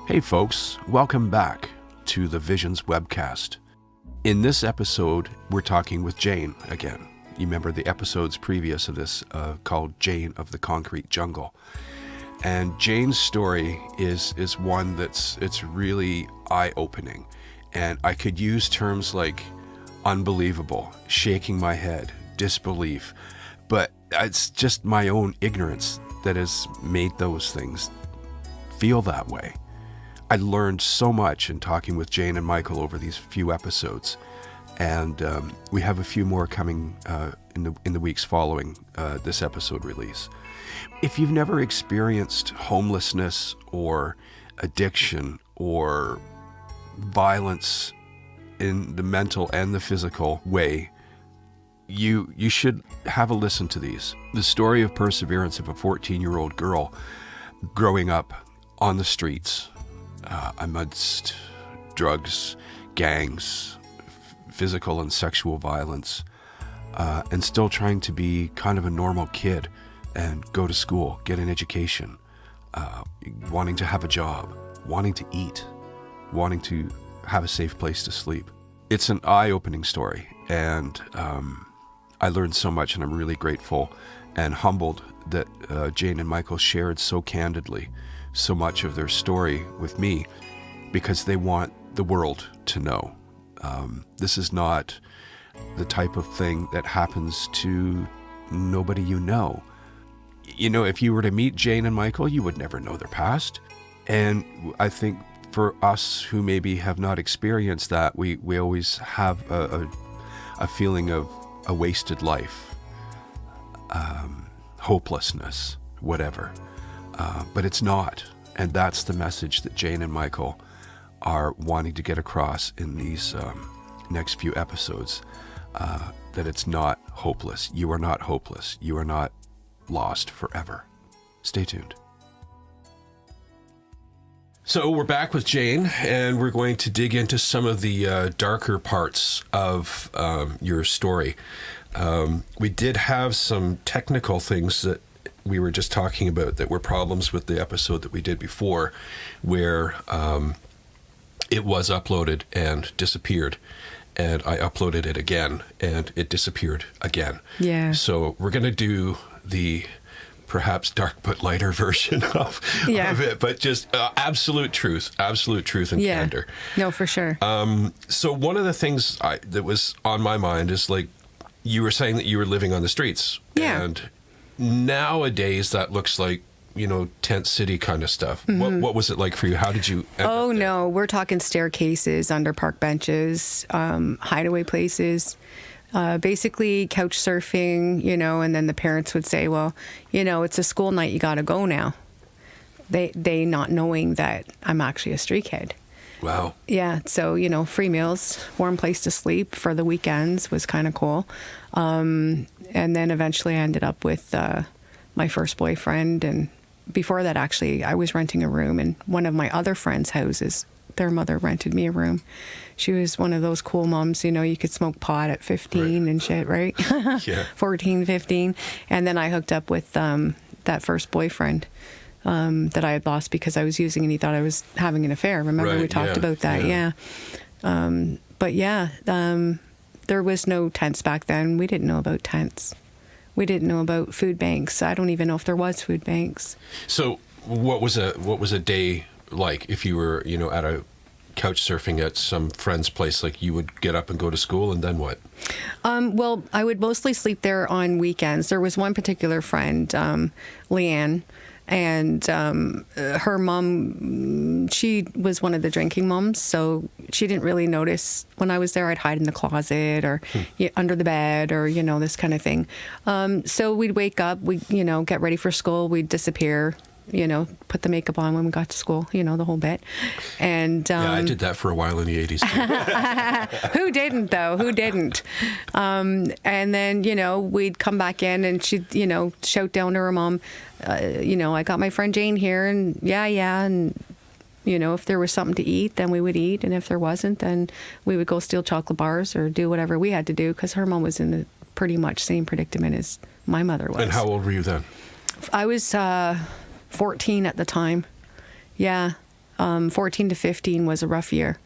Hey folks, welcome back to the Visions webcast. In this episode, we're talking with Jane again. You remember the episodes previous of this called Jane of the Concrete Jungle. And Jane's story is one it's really eye-opening. And I could use terms like unbelievable, shaking my head, disbelief. But it's just my own ignorance that has made those things feel that way. I learned so much in talking with Jane and Michael over these few episodes, and we have a few more coming in the weeks following this episode release. If you've never experienced homelessness or addiction or violence in the mental and the physical way, you should have a listen to these. The story of perseverance of a 14-year-old girl growing up on the streets, amidst drugs, gangs, physical and sexual violence, and still trying to be kind of a normal kid and go to school, get an education, wanting to have a job, wanting to eat, wanting to have a safe place to sleep. It's an eye-opening story, and I learned so much, and I'm really grateful and humbled that Jane and Michael shared so candidly so much of their story with me, because they want the world to know. This is not the type of thing that happens to nobody you know. You know, if you were to meet Jane and Michael, you would never know their past. And I think for us who maybe have not experienced that, we always have a feeling of a wasted life, hopelessness, whatever. But it's not. And that's the message that Jane and Michael are wanting to get across in these next few episodes, that it's not hopeless. You are not hopeless. You are not lost forever. Stay tuned. So we're back with Jane, and we're going to dig into some of the darker parts of your story. We did have some technical things that we were just talking about that were problems with the episode that we did before, where it was uploaded and disappeared, and I uploaded it again and it disappeared again. Yeah. So we're going to do the perhaps dark but lighter version of it, but just absolute truth and candor. No, for sure. So one of the things that was on my mind is, like, you were saying that you were living on the streets. Yeah. And nowadays that looks like, you know, tent city kind of stuff. Mm-hmm. What was it like for you? How did you end up there? No, we're talking staircases, under park benches, hideaway places, basically couch surfing, you know, and then the parents would say, well, you know, it's a school night, you got to go now. They not knowing that I'm actually a street kid. Wow. Yeah. So, you know, free meals, warm place to sleep for the weekends was kind of cool. And then eventually I ended up with my first boyfriend. And before that, actually, I was renting a room in one of my other friends' houses. Their mother rented me a room. She was one of those cool moms, you know, you could smoke pot at 15 and shit, right? Yeah. 14, 15. And then I hooked up with that first boyfriend that I had lost because I was using, and he thought I was having an affair. Remember, we talked about that? Yeah. But yeah, there was no tents back then. We didn't know about tents. We didn't know about food banks. I don't even know if there was food banks. So what was a day like if you were, you know, at a couch surfing at some friend's place? Like, you would get up and go to school, and then what? Well, I would mostly sleep there on weekends. There was one particular friend, Leanne, and her mom, she was one of the drinking moms, so she didn't really notice when I was there. I'd hide in the closet or under the bed, or, you know, this kind of thing. So we'd wake up, we'd, you know, get ready for school, we'd disappear, you know, put the makeup on when we got to school, you know, the whole bit. And yeah, I did that for a while in the 80s too. Who didn't, though? Who didn't? And then, you know, we'd come back in, and she'd, you know, shout down to her mom, you know, I got my friend Jane here, and yeah. And, you know, if there was something to eat, then we would eat. And if there wasn't, then we would go steal chocolate bars or do whatever we had to do, because her mom was in the pretty much same predicament as my mother was. And how old were you then? I was 14 at the time. Yeah. 14 to 15 was a rough year.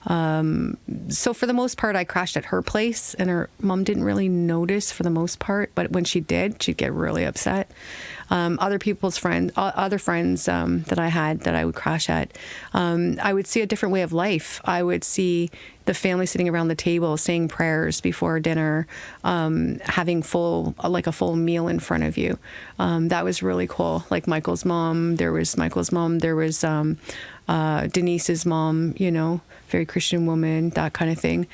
So for the most part, I crashed at her place, and her mom didn't really notice for the most part. But when she did, she'd get really upset. Other friends that I had that I would crash at, I would see a different way of life. I would see the family sitting around the table, saying prayers before dinner, having a full meal in front of you. That was really cool. Like Michael's mom, there was Denise's mom, very Christian woman, that kind of thing.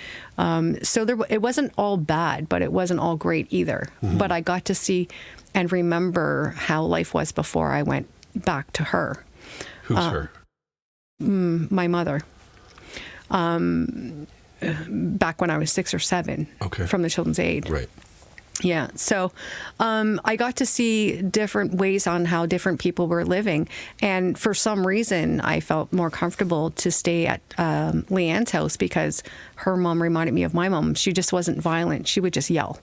So it wasn't all bad, but it wasn't all great either. Mm-hmm. But I got to see and remember how life was before I went back to her. Who's her? My mother. Back when I was 6 or 7. Okay. From the Children's Aid. Right. Yeah. So I got to see different ways on how different people were living. And for some reason, I felt more comfortable to stay at Leanne's house because her mom reminded me of my mom. She just wasn't violent. She would just yell.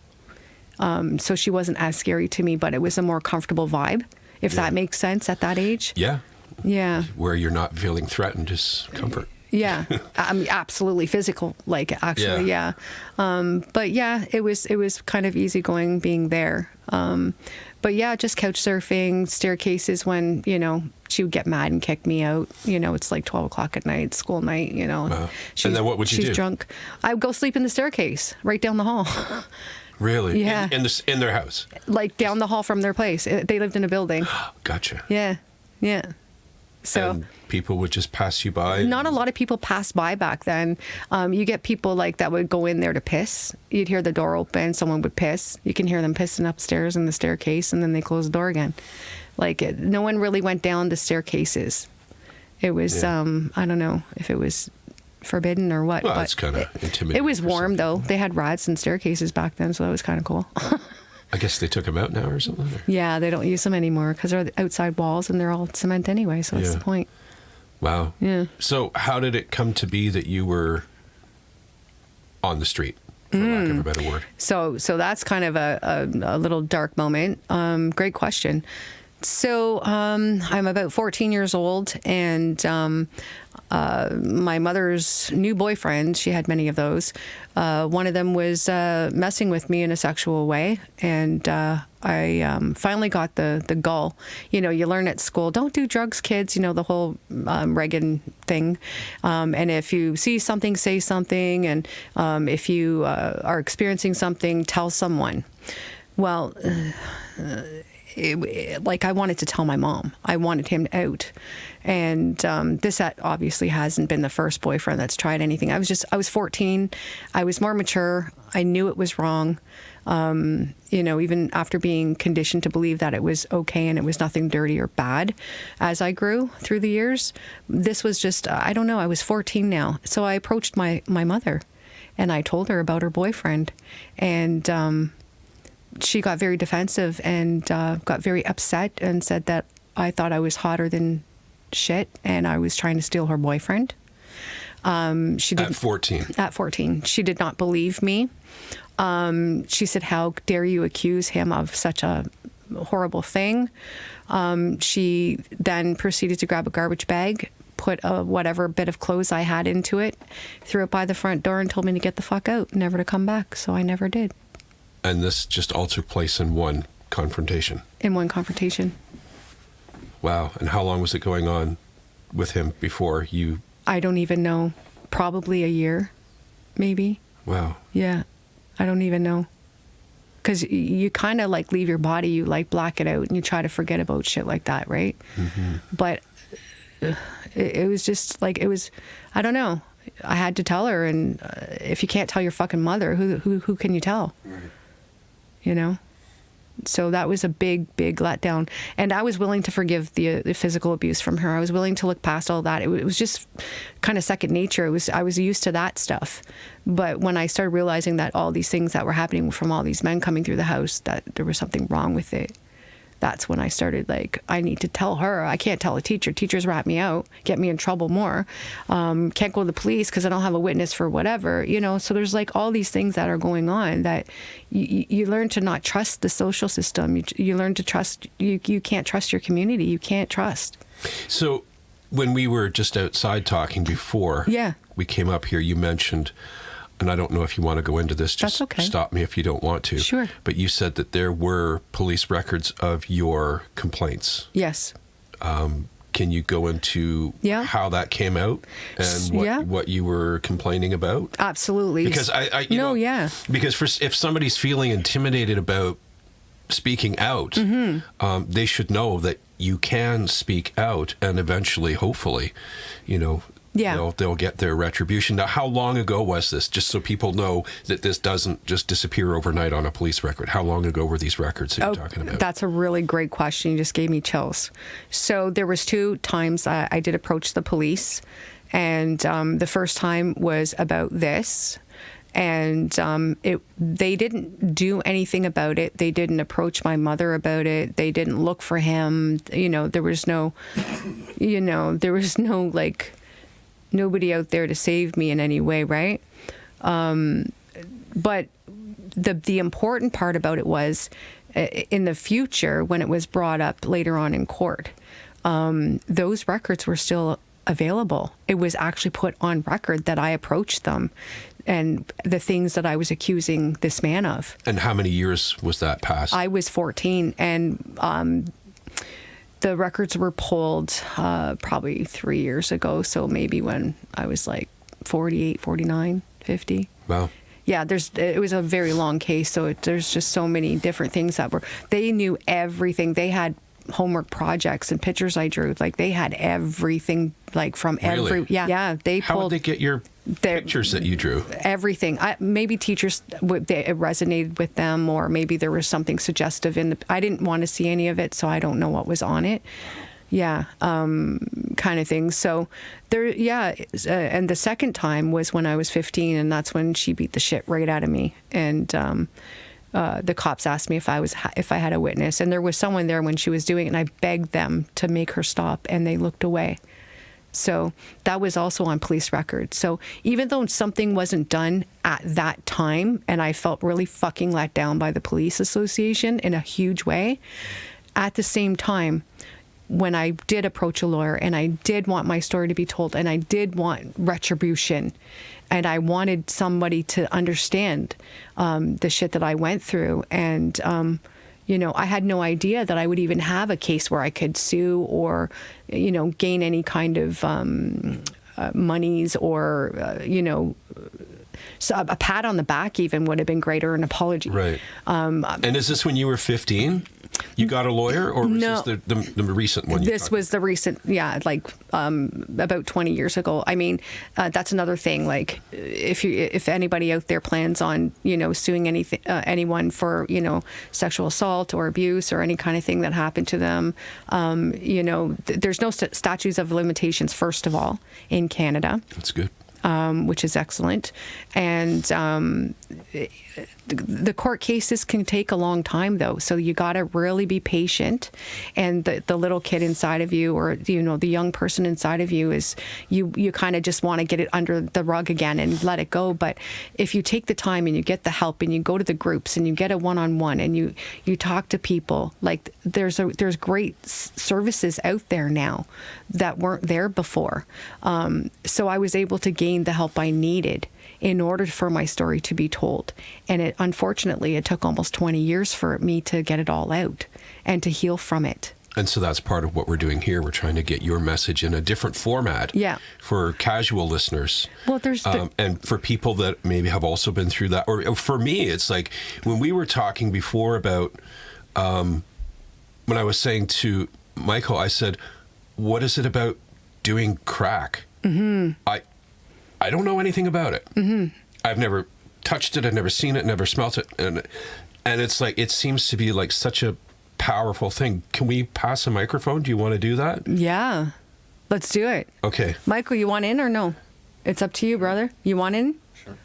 So she wasn't as scary to me, but it was a more comfortable vibe, if that makes sense at that age. Yeah. Yeah. Where you're not feeling threatened, just comfort. Yeah, I mean, absolutely physical, actually, yeah. But yeah, it was kind of easygoing being there. But yeah, just couch surfing, staircases when, she would get mad and kick me out. It's like 12 o'clock at night, school night, Wow. And then what would you do? She's drunk. I would go sleep in the staircase right down the hall. Really? Yeah. In their house? Like down the hall from their place. They lived in a building. Gotcha. Yeah, yeah. So and people would just pass you by? Not a lot of people passed by back then. You get people that would go in there to piss. You'd hear the door open, someone would piss. You can hear them pissing upstairs in the staircase, and then they close the door again. No one really went down the staircases. It was, I don't know if it was forbidden or what. Well, but it's kind of intimidating. It was warm, though. They had rats in staircases back then, so that was kind of cool. I guess they took them out now or something? Yeah, they don't use them anymore because they're outside walls and they're all cement anyway, so what's the point? Wow. Yeah. So how did it come to be that you were on the street, for lack of a better word? So that's kind of a little dark moment. Great question. So I'm about 14 years old, and my mother's new boyfriend, she had many of those, one of them was messing with me in a sexual way, and I finally got the gall. You learn at school, don't do drugs, kids, the whole Reagan thing. And if you see something, say something, and if you are experiencing something, tell someone. Well, I wanted to tell my mom. I wanted him out. And this obviously hasn't been the first boyfriend that's tried anything. I was 14. I was more mature. I knew it was wrong. Even after being conditioned to believe that it was okay and it was nothing dirty or bad as I grew through the years, this was just, I don't know, I was 14 now. So I approached my mother and I told her about her boyfriend. And she got very defensive and got very upset and said that I thought I was hotter than shit and I was trying to steal her boyfriend. She did, at 14? At 14. She did not believe me. She said, how dare you accuse him of such a horrible thing? She then proceeded to grab a garbage bag, put whatever bit of clothes I had into it, threw it by the front door and told me to get the fuck out, never to come back. So I never did. And this just all took place in one confrontation? In one confrontation. Wow. And how long was it going on with him before you... I don't even know. Probably a year, maybe. Wow. Yeah. I don't even know. Because you kind of leave your body, you black it out and you try to forget about shit like that, right? Mm-hmm. But it was just it was, I don't know. I had to tell her, and if you can't tell your fucking mother, who can you tell? Right. So that was a big letdown. And I was willing to forgive the physical abuse from her. I was willing to look past all that. It was just kind of second nature. I was used to that stuff. But when I started realizing that all these things that were happening from all these men coming through the house, that there was something wrong with it, that's when I started I need to tell her. I can't tell a teacher. Teachers rat me out, get me in trouble more. Can't go to the police because I don't have a witness for whatever, So there's all these things that are going on that you learn to not trust the social system. You learn to trust, you can't trust your community. You can't trust. So When we were just outside talking before we came up here, you mentioned, and I don't know if you want to go into this, just stop me if you don't want to. Sure. But you said that there were police records of your complaints. Yes. Can you go into how that came out and what you were complaining about? Absolutely. Because because if somebody's feeling intimidated about speaking out, they should know that you can speak out, and eventually, hopefully, they'll get their retribution. Now, how long ago was this? Just so people know that this doesn't just disappear overnight on a police record. How long ago were these records that you're talking about? That's a really great question. You just gave me chills. So there was 2 times I did approach the police, and the first time was about this. And they didn't do anything about it. They didn't approach my mother about it. They didn't look for him. There was no, like, nobody out there to save me in any way, right? But the important part about it was, in the future, when it was brought up later on in court, those records were still available. It was actually put on record that I approached them and the things that I was accusing this man of. And how many years was that past? I was 14, and the records were pulled probably 3 years ago, so maybe when I was like 48, 49, 50. Wow. Yeah, it was a very long case, so there's just so many different things they knew everything. They had homework projects and pictures I drew. Like, they had everything, like, from really? They pulled. How would they get your pictures that you drew? Everything. Maybe teachers, it resonated with them, or maybe there was something suggestive I didn't want to see any of it, so I don't know what was on it. Yeah, kind of thing. So there, and the second time was when I was 15, and that's when she beat the shit right out of me. And the cops asked me if I had a witness, and there was someone there when she was doing it, and I begged them to make her stop, and they looked away. So that was also on police records. So even though something wasn't done at that time, and I felt really fucking let down by the police association in a huge way, at the same time, when I did approach a lawyer and I did want my story to be told and I did want retribution and I wanted somebody to understand the shit that I went through, and I had no idea that I would even have a case where I could sue or, gain any kind of monies or, so a pat on the back even would have been greater, an apology. Right. And is this when you were 15? You got a lawyer, or was this the recent one? This was the recent, about 20 years ago. I mean, that's another thing. Like, if anybody out there plans on, suing anyone for, sexual assault or abuse or any kind of thing that happened to them, there's no statutes of limitations, first of all, in Canada. That's good. Which is excellent. And the court cases can take a long time, though. So you got to really be patient. And the little kid inside of you, or, the young person inside of you, is you kind of just want to get it under the rug again and let it go. But if you take the time and you get the help and you go to the groups and you get a one-on-one and you talk to people, like, there's great services out there now that weren't there before. So I was able to gain the help I needed in order for my story to be told. And unfortunately, it took almost 20 years for me to get it all out and to heal from it. And so that's part of what we're doing here. We're trying to get your message in a different format for casual listeners. Well, and for people that maybe have also been through that. Or for me, it's like when we were talking before about, when I was saying to Michael, I said, what is it about doing crack? Mm-hmm. I don't know anything about it. Mm-hmm. I've never touched it. I've never seen it, never smelt it. And it's like, it seems to be like such a powerful thing. Can we pass a microphone? Do you want to do that? Yeah. Let's do it. Okay. Michael, you want in or no? It's up to you, brother. You want in? Sure.